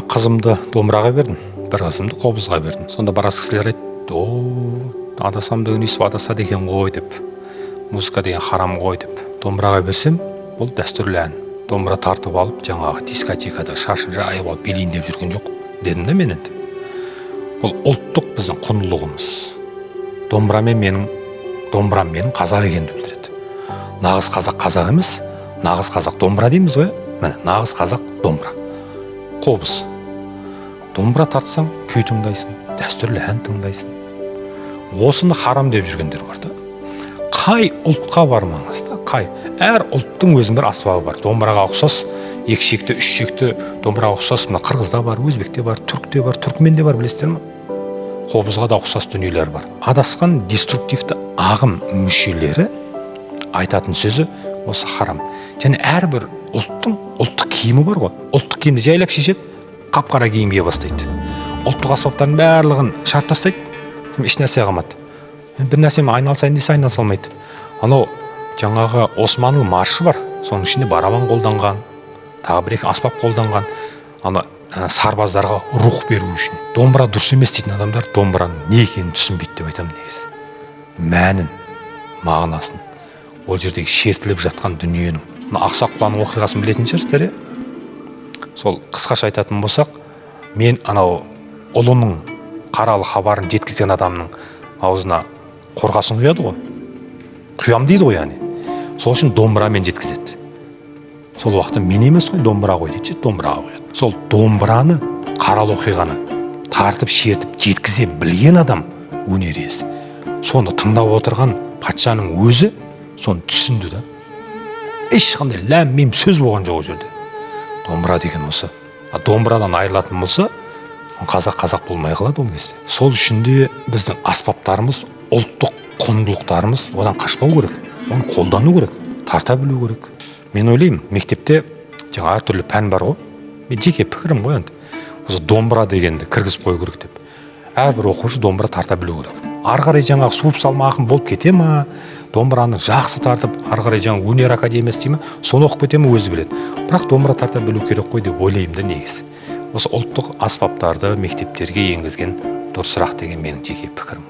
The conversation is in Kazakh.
қызымды домбыраға бердім, бір қызымды қобызға бердім. Сонда барас кісілер айтты, адасам деген өйстіп адасады екен ғой деп, музыка деген харам ғой деп. Домбыраға берсем, бұл дәстүрлі ән. Домбыра тартып алып, жаңағы дискотекада шашын жайып алып билейін деп жүрген жоқ дедім де мен енді. Бұл ұлттық біздің құндылығымыз. Домбырам менің қазақ екенді білдіреді. Нағыз қазақ қазақ емес, нағыз қазақ домбыра дейміз ғой. Міне, нағыз қазақ домбыра. Қобыз. Домбыра тартсаң, күй тыңдайсың, дәстүрлі ән тыңдайсың. Осыны харам деп жүргендер бар да. Қай ұлтқа бармаңыз да, әр ұлттың өзінің бір аспабы бар. Домбыраға ұқсас, екі шекті, үш шекті домбыраға ұқсас, мына қырғызда бар, өзбекте бар, түркте бар, түркменде бар, білесіздер ме? Қобызға да ұқсас дүниелер бар. Адасқан деструктивті ағым мүшелері айтатын сөзі осы харам. Және әрбір ұлттың ұлттық киімі бар ғой. Ұлттық киімді жайлап шешеді, қап-қара киім кие бастайды. Ұлттық аспаптардың барлығын шығарып тастайды, еш нәрсе қалмады. Бір нәрсемен айналысайын десе айналыса алмайды. Анау жаңағы Османлы маршы бар, соның ішінде барабан қолданған, тағы бір екі аспап қолданған, ана сарбаздарға рух беру үшін. Домбыра дұрыс емес дейтін адамдар домбыраның не екенін түсінбейді деп айтамын негізі. Мәнін, мағынасын, ол жердегі шертіліп жатқан дүниенің. Ақсақ Құланың оқиғасын білетін шығарсыздар, сол қысқаша айтатын болсақ, мен анау ұлының қаралы хабарын жеткізген адамның аузына қорғасын құяды ғой. Құям дейді ғой, яғни. Сол үшін домбырамен жеткізеді. Сол уақытта мен емес қой, домбыра ғой дейді, домбыраға қояды. Сол домбыраны, қаралы оқиғаны тартып, шертіп, жеткізе білген адам өнер иесі. Соны тыңдап отырған патшаның өзі соны түсінді да. Ешқандай ләм-мим сөз болған жоқ ол жерде. Домбыра деген осы. Домбырадан айырылатын болса, қазақ болмай қалады ол кезде. Сол үшін де біздің аспаптарымыз, ұлттық құндылықтарымыз одан қашпау керек. Оны қолдану керек, тарта білу керек. Мен ойлаймын, мектепте жаңа әртүрлі пән бар ғой. Мен жеке пікірім ғой енді. Осы домбыра дегенді кіргізіп қою керек деп. Әрбір оқушы домбыра тарта білу керек. Ары қарай жаңағы суып салма ақын болып кете ма, домбыраны жақсы тартып, ары қарай жаңағы өнер академиясы дей ма, соны оқып кете ма өзі біледі. Бірақ домбыра тарта білу керек қой деп ойлаймын да негізі. Осы ұлттық аспаптарды мектептерге енгізген дұрысырақ деген менің жеке пікірім.